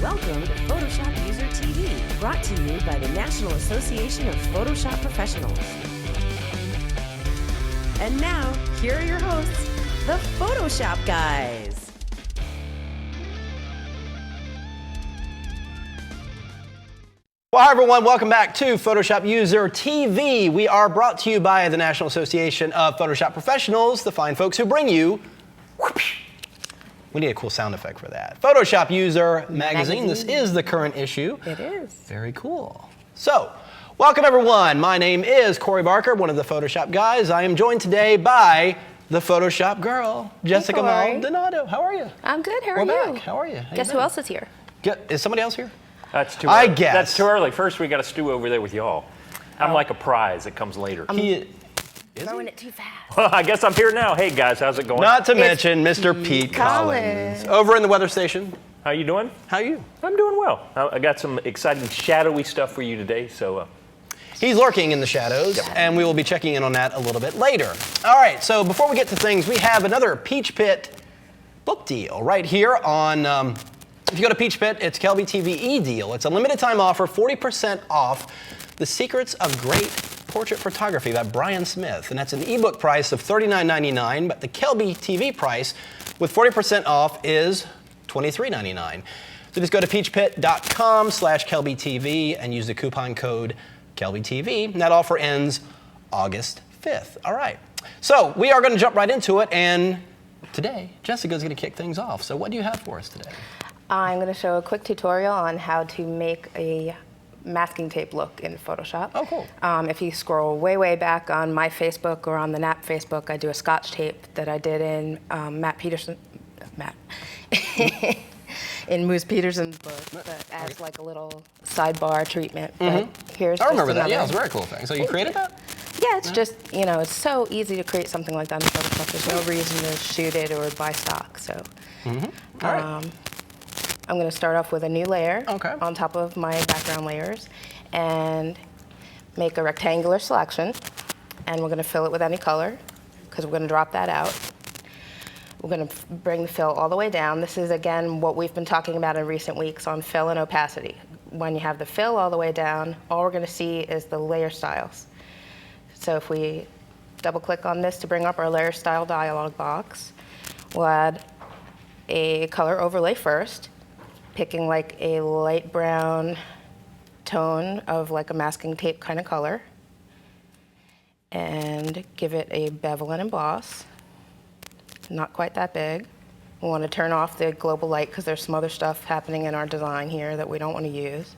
Welcome to PhotoshopUser TV, brought to you by the National Association of Photoshop Professionals. And now, here are your hosts, the Photoshop guys. Well, hi everyone, welcome back to PhotoshopUser TV. We are brought to you by the National Association of Photoshop Professionals, the fine folks who bring you, whoosh, we need a cool sound effect for that, PhotoshopUser Magazine. This is the current issue. It is. Very cool. So, welcome everyone. My name is Corey Barker, one of the Photoshop guys. I am joined today by the Photoshop girl, Jessica Maldonado. How are you? I'm good. How are We're you? back. How are you? Guess who else is here? Is somebody else here? That's too early. I guess. That's too early. First, we got a stew over there with y'all. I'm like a prize that comes later. Throwing it too fast. Well, I guess I'm here now. Hey, guys, how's it going? Not to mention Mr. Pete Collins. Over in the weather station. How you doing? How are you? I'm doing well. I got some exciting shadowy stuff for you today, so... He's lurking in the shadows, and we will be checking in on that a little bit later. All right, so before we get to things, we have another Peach Pit book deal right here on, if you go to Peach Pit, it's Kelby TV e-deal. It's a limited time offer, 40% off The Secrets of Great Portrait Photography by Brian Smith, and that's an ebook price of $39.99, but the Kelby TV price with 40% off is $23.99. So just go to peachpit.com/KelbyTV and use the coupon code KelbyTV, and that offer ends August 5th. All right, so we are going to jump right into it, and today Jessica's going to kick things off. So what do you have for us today? I'm going to show a quick tutorial on how to make a masking tape look in Photoshop. Oh, cool. If you scroll way back on my Facebook or on the NAP Facebook, I do a scotch tape that I did in in Moose Peterson's book that adds like a little sidebar treatment. But here's I remember just that. Yeah, it another- was a very cool thing. So you created that? Yeah, it's just, you know, it's so easy to create something like that in Photoshop. There's no reason to shoot it or buy stock, so. All right. I'm going to start off with a new layer on top of my background layers and make a rectangular selection. And we're going to fill it with any color because we're going to drop that out. We're going to bring the fill all the way down. This is, again, what we've been talking about in recent weeks on fill and opacity. When you have the fill all the way down, all we're going to see is the layer styles. So if we double click on this to bring up our layer style dialog box, we'll add a color overlay first, picking like a light brown tone of like a masking tape kind of color, and give it a bevel and emboss. Not quite that big. We want to turn off the global light because there's some other stuff happening in our design here that we don't want to use.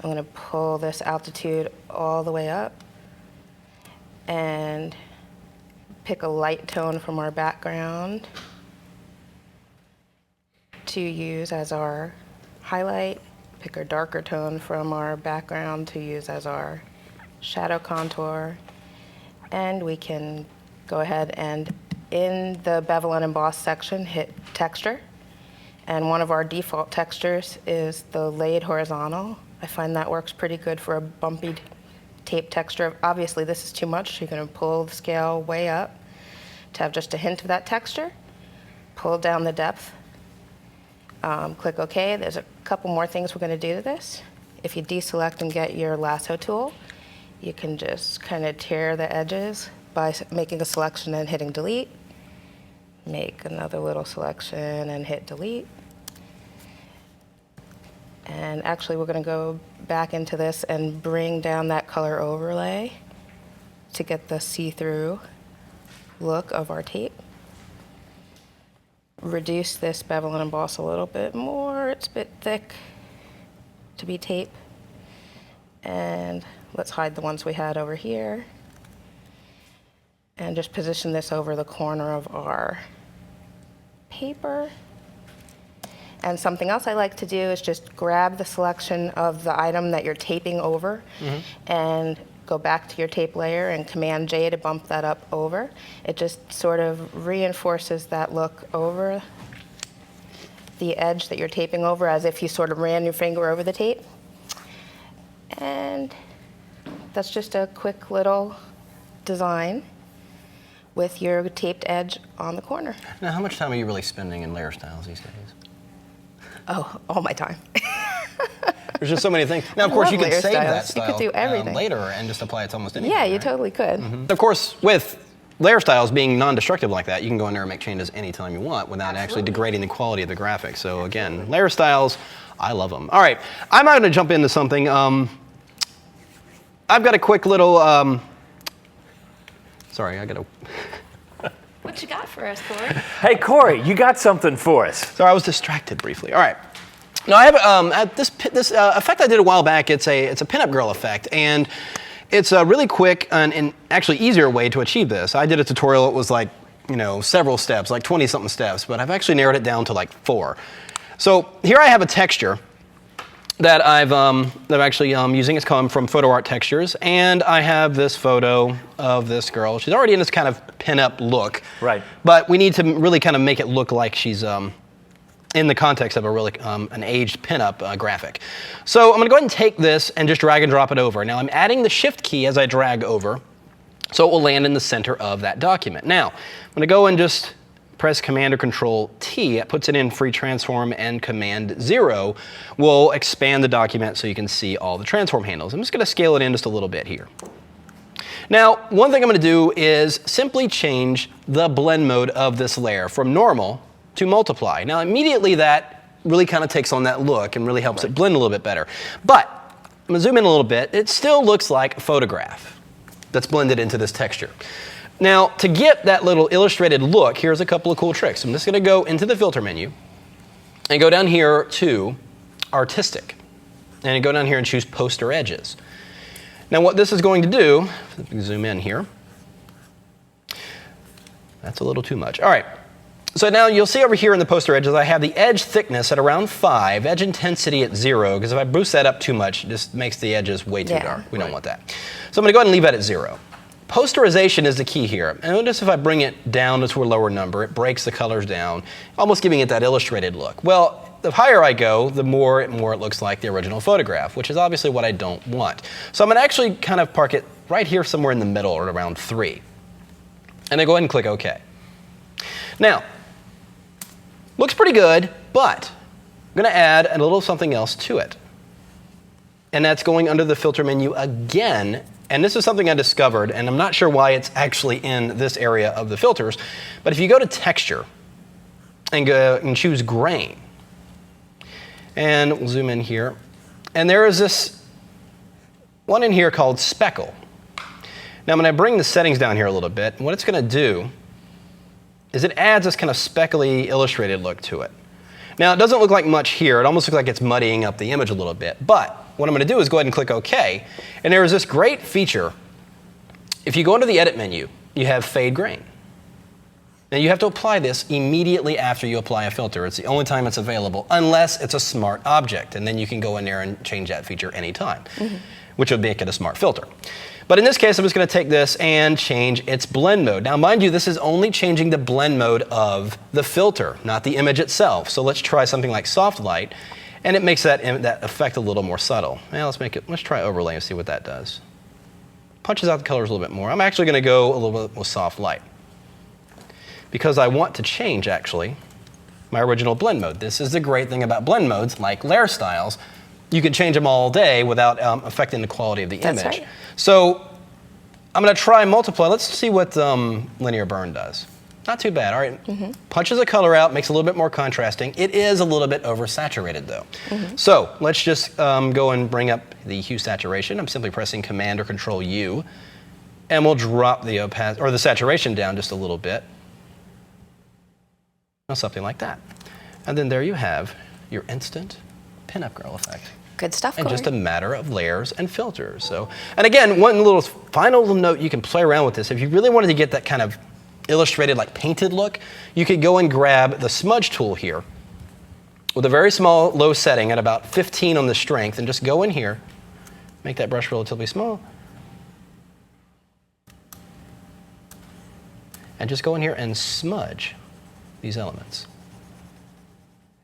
I'm going to pull this altitude all the way up and pick a light tone from our background to use as our highlight, pick a darker tone from our background to use as our shadow contour, and we can go ahead and in the bevel and emboss section hit texture, and one of our default textures is the laid horizontal. I find that works pretty good for a bumpy tape texture. Obviously this is too much, so you're going to pull the scale way up to have just a hint of that texture, pull down the depth. Click OK. There's a couple more things we're going to do to this. If you deselect and get your lasso tool, you can just kind of tear the edges by making a selection and hitting delete. Make another little selection and hit delete. And actually we're going to go back into this and bring down that color overlay to get the see-through look of our tape. Reduce this bevel and emboss a little bit more. It's a bit thick to be tape. And let's hide the ones we had over here. And just position this over the corner of our paper. And something else I like to do is just grab the selection of the item that you're taping over and go back to your tape layer and Command J to bump that up over. It just sort of reinforces that look over the edge that you're taping over as if you sort of ran your finger over the tape. And that's just a quick little design with your taped edge on the corner. Now, how much time are you really spending in layer styles these days? Oh, all my time. There's just so many things. Now, of course, you can layer save that styles. You style could do everything. later and just apply it to almost anything. Yeah, you right? totally could. Of course, with layer styles being non-destructive like that, you can go in there and make changes anytime you want without actually degrading the quality of the graphics. So again, layer styles, I love them. All right, I'm going to jump into something. I've got a quick little, sorry, I got to. What you got for us, Corey? Hey, Corey, you got something for us. Sorry, I was distracted briefly. All right. Now I have this effect I did a while back. It's a pinup girl effect, and it's a really quick and actually easier way to achieve this. I did a tutorial. It was like several steps, like 20-something steps, but I've actually narrowed it down to like 4. So here I have a texture that I'm actually using. It's come from Photo Art Textures, and I have this photo of this girl. She's already in this kind of pinup look, Right? But we need to really kind of make it look like she's in the context of a really an aged pinup graphic. So I'm going to go ahead and take this and just drag and drop it over. Now I'm adding the Shift key as I drag over, so it will land in the center of that document. Now I'm going to go and just press Command or Control T. It puts it in free transform, and Command 0 will expand the document so you can see all the transform handles. I'm just going to scale it in just a little bit here. Now, one thing I'm going to do is simply change the blend mode of this layer from normal to multiply. Now, immediately that really kind of takes on that look and really helps it blend a little bit better. But I'm going to zoom in a little bit. It still looks like a photograph that's blended into this texture. Now, to get that little illustrated look, here's a couple of cool tricks. I'm just going to go into the filter menu and go down here to Artistic. And go down here and choose Poster Edges. Now, what this is going to do, if we zoom in here, that's a little too much. All right. So now you'll see over here in the poster edges, I have the edge thickness at around 5, edge intensity at 0, because if I boost that up too much, it just makes the edges way too dark. We don't want that. So I'm going to go ahead and leave that at 0. Posterization is the key here. And notice if I bring it down to a lower number, it breaks the colors down, almost giving it that illustrated look. Well, the higher I go, the more it looks like the original photograph, which is obviously what I don't want. So I'm going to actually kind of park it right here somewhere in the middle, or around 3. And then go ahead and click OK. Now, looks pretty good, but I'm going to add a little something else to it. And that's going under the filter menu again. And this is something I discovered, and I'm not sure why it's actually in this area of the filters. But if you go to Texture and go and choose Grain, and we'll zoom in here, and there is this one in here called Speckle. Now I'm going to bring the settings down here a little bit, and what it's going to do is it adds this kind of speckly illustrated look to it. Now it doesn't look like much here. It almost looks like it's muddying up the image a little bit. But what I'm going to do is go ahead and click OK. And there is this great feature. If you go into the Edit menu, you have Fade Grain. Now you have to apply this immediately after you apply a filter. It's the only time it's available, unless it's a smart object. And then you can go in there and change that feature anytime, which would make it a smart filter. But in this case, I'm just going to take this and change its blend mode. Now, mind you, this is only changing the blend mode of the filter, not the image itself. So let's try something like Soft Light, and it makes that effect a little more subtle. Now let's try Overlay and see what that does. Punches out the colors a little bit more. I'm actually going to go a little bit with Soft Light, because I want to change, actually, my original blend mode. This is the great thing about blend modes, like layer styles. You can change them all day without affecting the quality of the image. That's right. So I'm going to try Multiply. Let's see what Linear Burn does. Not too bad. All right. Punches the color out, makes it a little bit more contrasting. It is a little bit oversaturated, though. So let's just go and bring up the hue saturation. I'm simply pressing Command or Control U, and we'll drop the opacity or the saturation down just a little bit. Something like that. And then there you have your instant pinup girl effect. Good stuff, And Corey. just a matter of layers and filters. So, and again, one little final little note, you can play around with this. If you really wanted to get that kind of illustrated, like painted look, you could go and grab the smudge tool here with a very small low setting at about 15 on the strength, and just go in here, make that brush relatively small, and just go in here and smudge these elements.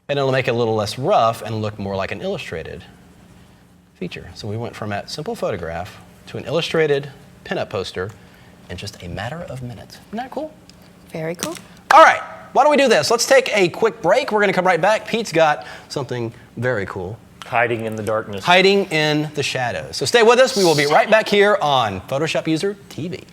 And it'll make it a little less rough and look more like an illustrated feature. So we went from that simple photograph to an illustrated pinup poster in just a matter of minutes. Isn't that cool? Very cool. All right. why don't we do this? Let's take a quick break. We're going to come right back. Pete's got something very cool. Hiding in the darkness. Hiding in the shadows. So stay with us. We will be right back here on PhotoshopUser TV.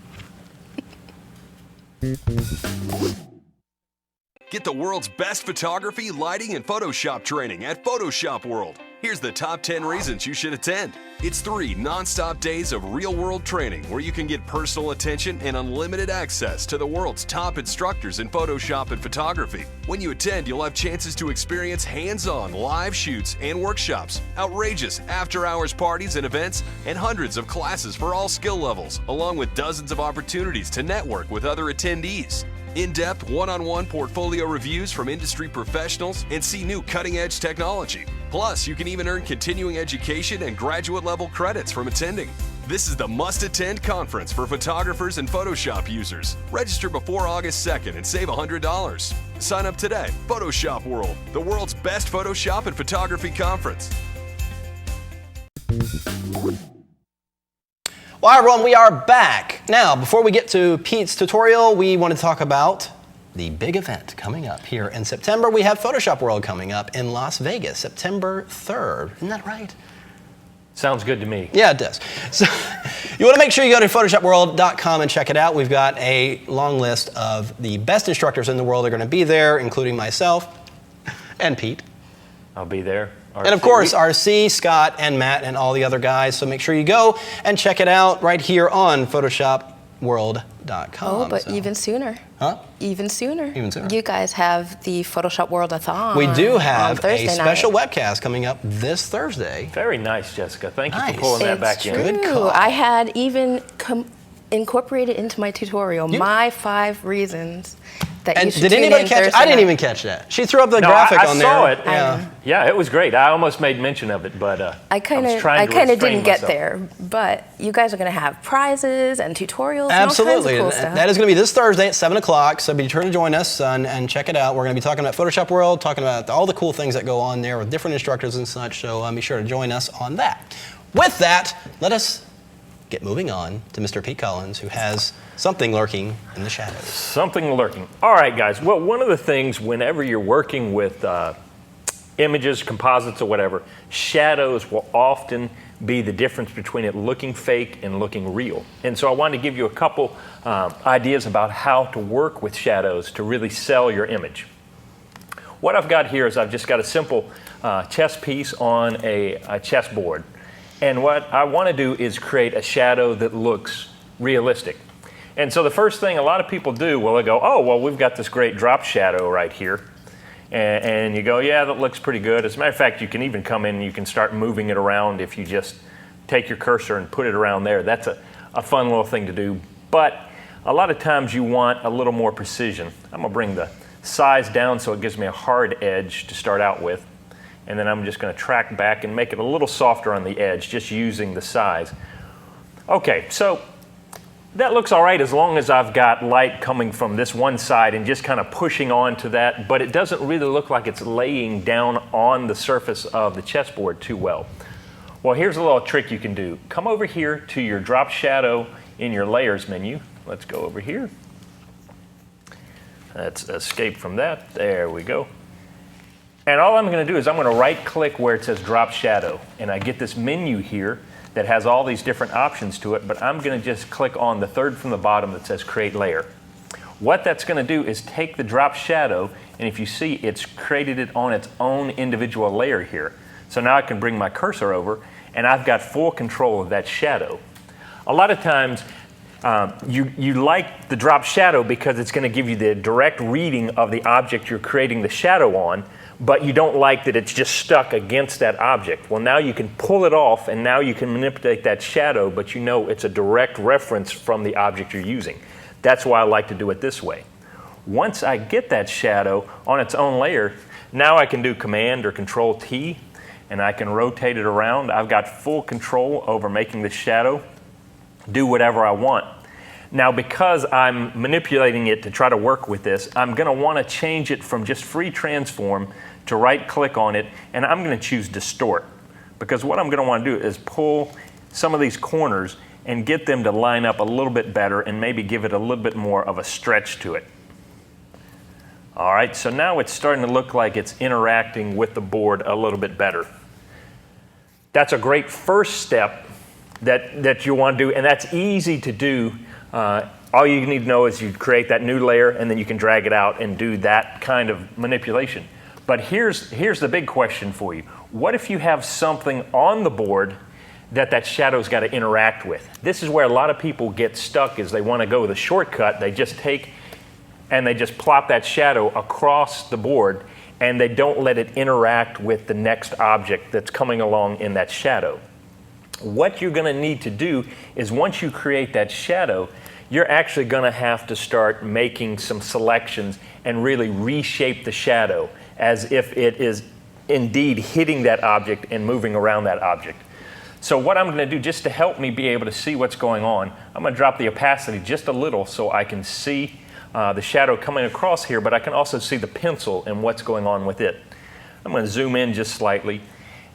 Get the world's best photography, lighting, and Photoshop training at PhotoshopWorld. Here's the top 10 reasons you should attend. It's 3 non-stop days of real-world training where you can get personal attention and unlimited access to the world's top instructors in Photoshop and photography. When you attend, you'll have chances to experience hands-on live shoots and workshops, outrageous after-hours parties and events, and hundreds of classes for all skill levels, along with dozens of opportunities to network with other attendees. In-depth one-on-one portfolio reviews from industry professionals and see new cutting-edge technology. Plus, you can even earn continuing education and graduate-level credits from attending. This is the must-attend conference for photographers and Photoshop users. Register before August 2nd and save $100. Sign up today. Photoshop World, the world's best Photoshop and photography conference. Well, hi everyone, we are back. Now, before we get to Pete's tutorial, we want to talk about the big event coming up here in September. We have Photoshop World coming up in Las Vegas, September 3rd. Isn't that right? Sounds good to me. Yeah, it does. So you want to make sure you go to PhotoshopWorld.com and check it out. We've got a long list of the best instructors in the world are going to be there, including myself and Pete. I'll be there. And of course, RC, Scott, and Matt, and all the other guys. So make sure you go and check it out right here on PhotoshopWorld.com. Oh, but even sooner. Huh? Even sooner. Even sooner. You guys have the Photoshop World-a-thon. We do have on a special webcast coming up this Thursday. Very nice, Jessica. Thank you Nice. for pulling that back in. Good call. I had even incorporated into my tutorial my 5 reasons that you And should did tune anybody in catch it? Thursday I didn't night. even catch that. She threw up the No, graphic I on saw there. it. Yeah. Yeah, it was great. I almost made mention of it, but I kind of didn't get there, but you guys are going to have prizes and tutorials Absolutely. and all kinds of cool stuff. That is going to be this Thursday at 7 o'clock, so be sure to join us and check it out. We're going to be talking about Photoshop World, talking about all the cool things that go on there with different instructors and such, so be sure to join us on that. With that, let us get moving on to Mr. Pete Collins, who has something lurking in the shadows. Something lurking. All right, guys. Well, one of the things whenever you're working with images, composites, or whatever, shadows will often be the difference between it looking fake and looking real. And so I wanted to give you a couple ideas about how to work with shadows to really sell your image. What I've got here is I've just got a simple chess piece on a chessboard. And what I want to do is create a shadow that looks realistic. And so the first thing a lot of people do, well, they go, oh, well, we've got this great drop shadow right here. And you go, yeah, that looks pretty good. As a matter of fact, you can even come in and you can start moving it around if you just take your cursor and put it around there. That's a fun little thing to do. But a lot of times you want a little more precision. I'm going to bring the size down so it gives me a hard edge to start out with. And then I'm just going to track back and make it a little softer on the edge, just using the size. Okay, so that looks all right as long as I've got light coming from this one side and just kind of pushing onto that, but it doesn't really look like it's laying down on the surface of the chessboard too well. Well, here's a little trick you can do. Come over here to your drop shadow in your layers menu. Let's go over here. Let's escape from that. There we go. And all I'm going to do is I'm going to right click where it says drop shadow, and I get this menu here that has all these different options to it, but I'm going to just click on the third from the bottom that says create layer. What that's going to do is take the drop shadow, and if you see, it's created it on its own individual layer here. So now I can bring my cursor over and I've got full control of that shadow. A lot of times you like the drop shadow because it's going to give you the direct reading of the object you're creating the shadow on, but you don't like that it's just stuck against that object. Well, now you can pull it off and now you can manipulate that shadow, but you know it's a direct reference from the object you're using. That's why I like to do it this way. Once I get that shadow on its own layer, now I can do Command or Control T and I can rotate it around. I've got full control over making the shadow do whatever I want. Now, because I'm manipulating it to try to work with this, I'm going to want to change it from just free transform to right click on it, and I'm going to choose distort. Because what I'm going to want to do is pull some of these corners and get them to line up a little bit better and maybe give it a little bit more of a stretch to it. All right, so now it's starting to look like it's interacting with the board a little bit better. That's a great first step that you want to do, and that's easy to do. All you need to know is you create that new layer, and then you can drag it out and do that kind of manipulation. But here's the big question for you. What if you have something on the board that shadow's got to interact with? This is where a lot of people get stuck, is they want to go with a shortcut. They just take and they just plop that shadow across the board, and they don't let it interact with the next object that's coming along in that shadow. What you're going to need to do is, once you create that shadow, you're actually going to have to start making some selections and really reshape the shadow as if it is indeed hitting that object and moving around that object. So what I'm going to do, just to help me be able to see what's going on, I'm going to drop the opacity just a little so I can see the shadow coming across here, but I can also see the pencil and what's going on with it. I'm going to zoom in just slightly.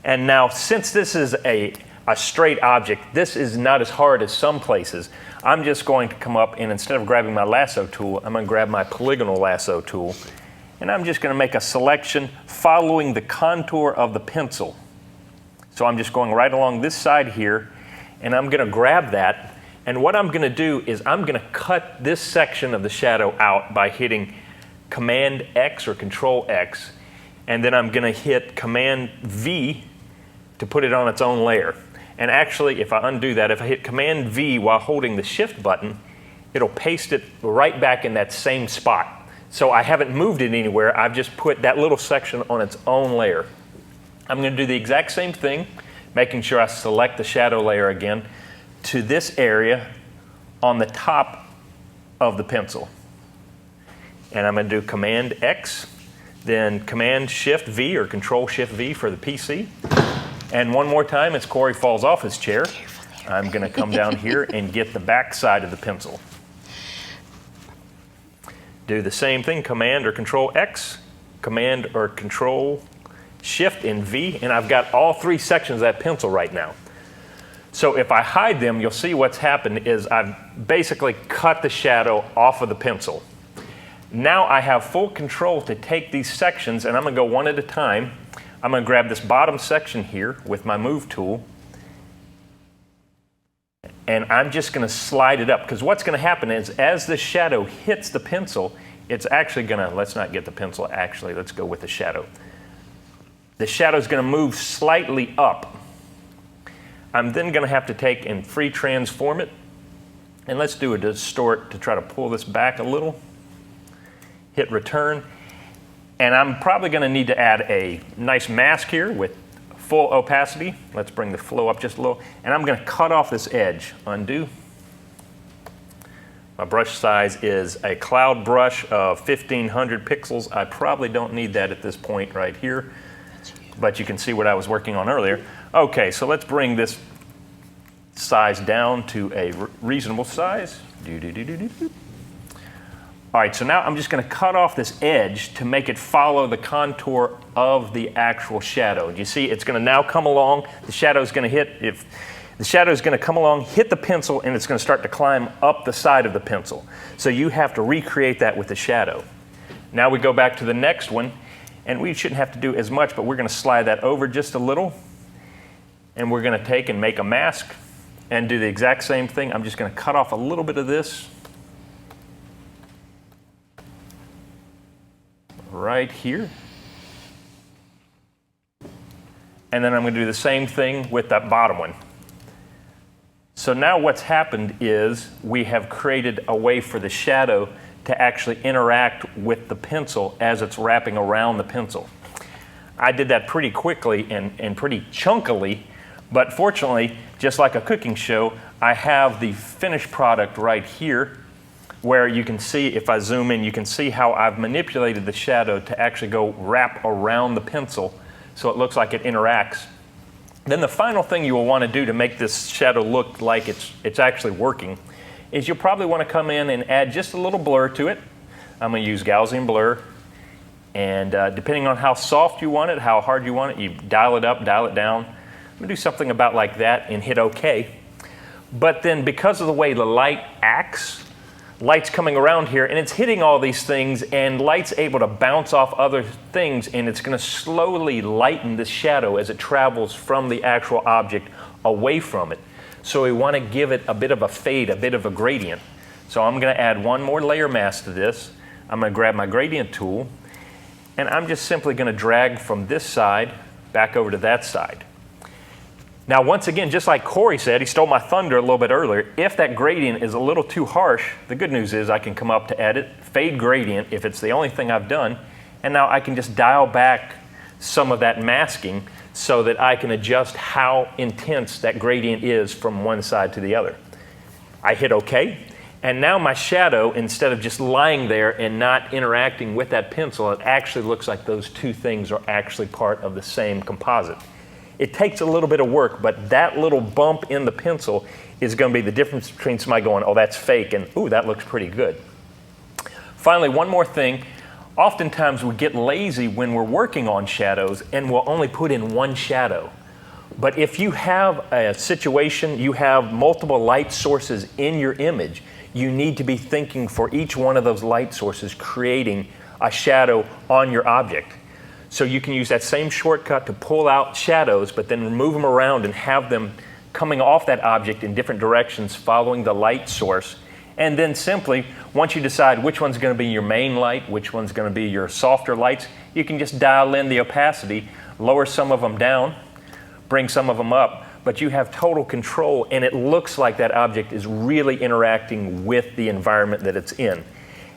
And now, since this is a straight object, this is not as hard as some places. I'm just going to come up, and instead of grabbing my lasso tool, I'm going to grab my polygonal lasso tool, and I'm just going to make a selection following the contour of the pencil. So I'm just going right along this side here, and I'm going to grab that, and what I'm going to do is I'm going to cut this section of the shadow out by hitting Command X or Control X, and then I'm going to hit Command V to put it on its own layer. And actually, if I undo that, if I hit Command V while holding the Shift button, it'll paste it right back in that same spot. So I haven't moved it anywhere. I've just put that little section on its own layer. I'm going to do the exact same thing, making sure I select the shadow layer again to this area on the top of the pencil. And I'm going to do Command X, then Command Shift V or Control Shift V for the PC. And one more time, as Corey falls off his chair, I'm going to come down here and get the back side of the pencil. Do the same thing, Command or Control X, Command or Control Shift and V, and I've got all three sections of that pencil right now. So if I hide them, you'll see what's happened is I've basically cut the shadow off of the pencil. Now I have full control to take these sections, and I'm going to go one at a time. I'm going to grab this bottom section here with my Move tool, and I'm just going to slide it up, because what's going to happen is as the shadow hits the pencil, it's actually going to, let's not get the pencil, actually, let's go with the shadow. The shadow is going to move slightly up. I'm then going to have to take and free transform it, and let's do a distort to try to pull this back a little. Hit return, and I'm probably going to need to add a nice mask here with full opacity. Let's bring the flow up just a little, and I'm going to cut off this edge. Undo. My brush size is a cloud brush of 1500 pixels. I probably don't need that at this point right here, but you can see what I was working on earlier. Okay, so let's bring this size down to a reasonable size. All right, so now I'm just going to cut off this edge to make it follow the contour of the actual shadow. You see, it's going to now come along. The shadow is going to hit, if the shadow is going to come along, hit the pencil, and it's going to start to climb up the side of the pencil. So you have to recreate that with the shadow. Now we go back to the next one, and we shouldn't have to do as much, but we're going to slide that over just a little, and we're going to take and make a mask and do the exact same thing. I'm just going to cut off a little bit of this right here. And then I'm going to do the same thing with that bottom one. So now what's happened is we have created a way for the shadow to actually interact with the pencil as it's wrapping around the pencil. I did that pretty quickly and pretty chunkily, but fortunately, just like a cooking show, I have the finished product right here, where you can see, if I zoom in, you can see how I've manipulated the shadow to actually go wrap around the pencil so it looks like it interacts. Then the final thing you will want to do to make this shadow look like it's actually working is you'll probably want to come in and add just a little blur to it. I'm going to use Gaussian blur, and depending on how soft you want it, how hard you want it, you dial it up, dial it down. I'm going to do something about like that and hit OK. But then because of the way the light acts, light's coming around here and it's hitting all these things, and light's able to bounce off other things, and it's going to slowly lighten the shadow as it travels from the actual object away from it. So we want to give it a bit of a fade, a bit of a gradient. So I'm going to add one more layer mask to this. I'm going to grab my gradient tool, and I'm just simply going to drag from this side back over to that side. Now, once again, just like Corey said, he stole my thunder a little bit earlier, if that gradient is a little too harsh, the good news is I can come up to edit, fade gradient if it's the only thing I've done, and now I can just dial back some of that masking so that I can adjust how intense that gradient is from one side to the other. I hit OK, and now my shadow, instead of just lying there and not interacting with that pencil, it actually looks like those two things are actually part of the same composite. It takes a little bit of work, but that little bump in the pencil is going to be the difference between somebody going, oh, that's fake, and ooh, that looks pretty good. Finally, one more thing. Oftentimes we get lazy when we're working on shadows and we'll only put in one shadow. But if you have a situation, you have multiple light sources in your image, you need to be thinking for each one of those light sources creating a shadow on your object. So you can use that same shortcut to pull out shadows, but then move them around and have them coming off that object in different directions following the light source. And then simply, once you decide which one's going to be your main light, which one's going to be your softer lights, you can just dial in the opacity, lower some of them down, bring some of them up, but you have total control, and it looks like that object is really interacting with the environment that it's in.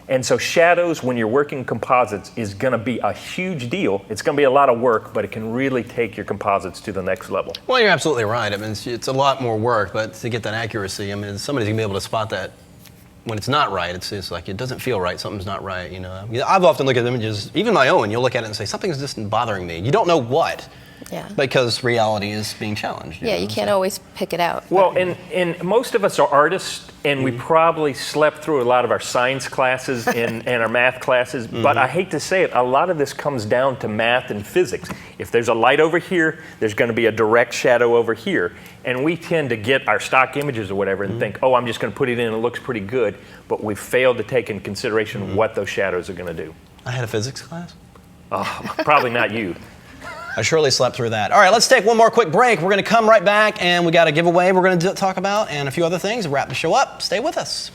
And so shadows, when you're working composites, is going to be a huge deal. It's going to be a lot of work, but it can really take your composites to the next level. Well, you're absolutely right. I mean, it's a lot more work, but to get that accuracy, I mean, somebody's going to be able to spot that when it's not right. It's like it doesn't feel right. Something's not right. You know, I mean, I've often looked at images, even my own. You'll look at it and say something's just bothering me. You don't know what. Yeah. Because reality is being challenged. Yeah, you can't always pick it out. Well, and most of us are artists, and we probably slept through a lot of our science classes and our math classes, but I hate to say it, a lot of this comes down to math and physics. If there's a light over here, there's going to be a direct shadow over here. And we tend to get our stock images or whatever and think, oh, I'm just going to put it in, it looks pretty good, but we've failed to take into consideration what those shadows are going to do. I had a physics class. Oh, probably not you. I surely slept through that. All right, let's take one more quick break. We're going to come right back, and we got a giveaway we're going to talk about and a few other things. Wrap the show up. Stay with us.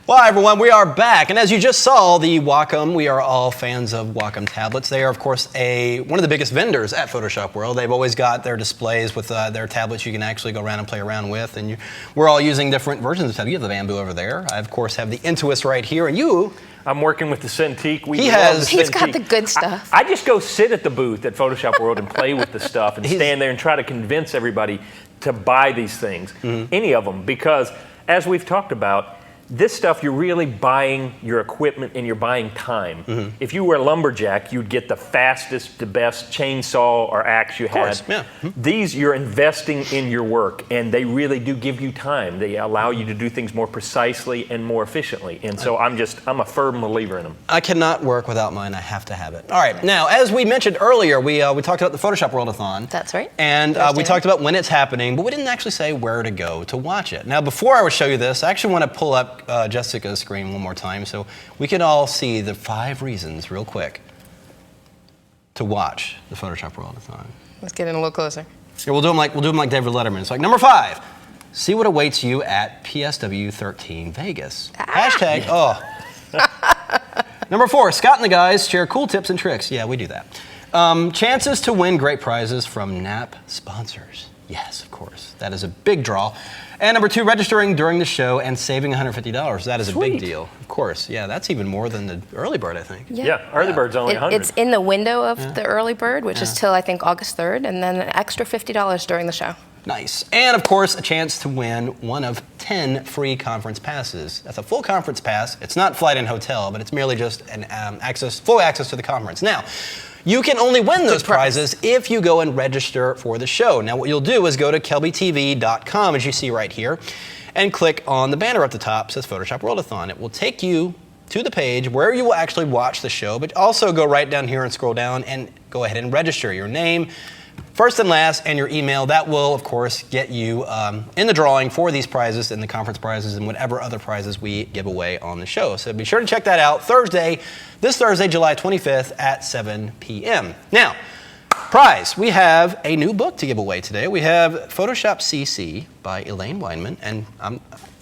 Well, hi everyone, we are back, and as you just saw, the Wacom, we are all fans of Wacom tablets. They are, of course, one of the biggest vendors at Photoshop World. They've always got their displays with their tablets you can actually go around and play around with, and we're all using different versions of tablets. You have the Bamboo over there. I, of course, have the Intuos right here, and you... I'm working with the Cintiq. He's got the good stuff. I just go sit at the booth at Photoshop World and play with the stuff and stand there and try to convince everybody to buy these things, any of them, because as we've talked about, This stuff, you're really buying your equipment and you're buying time. If you were a lumberjack, you'd get the fastest, the best chainsaw or axe you had. Yeah. These, you're investing in your work, and they really do give you time. They allow you to do things more precisely and more efficiently. And so I'm a firm believer in them. I cannot work without mine. I have to have it. All right. Now, as we mentioned earlier, we talked about the Photoshop World-a-thon. That's right. And we talked about when it's happening, but we didn't actually say where to go to watch it. Now, before I would show you this, I actually want to pull up Jessica's screen one more time so we can all see the 5 reasons real quick to watch the Photoshop World-a-thon. Let's get in a little closer. Here, we'll do them like David Letterman. It's like number 5, see what awaits you at PSW13 Vegas. Hashtag, Number 4, Scott and the guys share cool tips and tricks. Yeah, we do that. Chances to win great prizes from NAP sponsors. Yes, of course. That is a big draw. And number 2, registering during the show and saving $150. That is a big deal. Of course. Yeah, that's even more than the early bird, I think. Yeah, early bird's only 100. It's in the window of the early bird, which is till I think August 3rd, and then an extra $50 during the show. Nice. And of course, a chance to win one of 10 free conference passes. That's a full conference pass. It's not flight and hotel, but it's merely just an full access to the conference. Now, you can only win those prizes if you go and register for the show. Now, what you'll do is go to kelbytv.com, as you see right here, and click on the banner at the top that says Photoshop World-a-thon. It will take you to the page where you will actually watch the show, but also go right down here and scroll down and go ahead and register your name, first and last, and your email. That will, of course, get you in the drawing for these prizes and the conference prizes and whatever other prizes we give away on the show. So be sure to check that out this Thursday, July 25th at 7 p.m. Now, prize. We have a new book to give away today. We have Photoshop CC by Elaine Weinman, and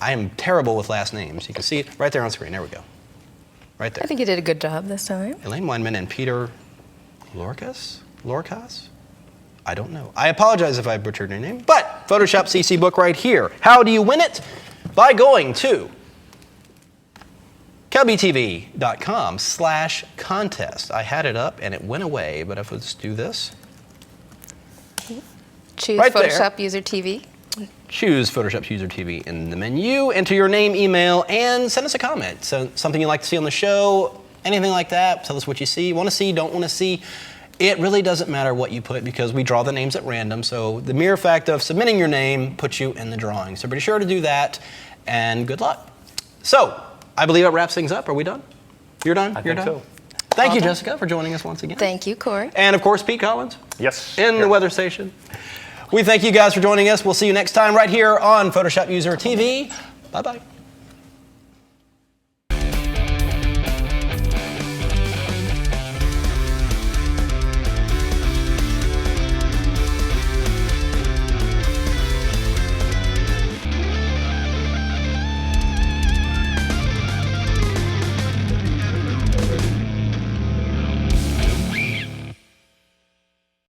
I am terrible with last names. You can see it right there on screen. There we go. Right there. I think you did a good job this time. Elaine Weinman and Peter Lorcas? I don't know. I apologize if I butchered your name, but Photoshop CC book right here. How do you win it? By going to kelbytv.com/contest. I had it up and it went away, but if let's do this. Choose right Photoshop User TV. Choose Photoshop User TV in the menu, enter your name, email, and send us a comment. So something you'd like to see on the show, anything like that. Tell us what you see, want to see, don't want to see. It really doesn't matter what you put because we draw the names at random. So the mere fact of submitting your name puts you in the drawing. So be sure to do that, and good luck. So I believe that wraps things up. Are we done? You're done? I think so. Thank you, Jessica, for joining us once again. Thank you, Corey. And of course, Pete Collins. Yes. In the weather station. We thank you guys for joining us. We'll see you next time right here on Photoshop User TV. Bye-bye.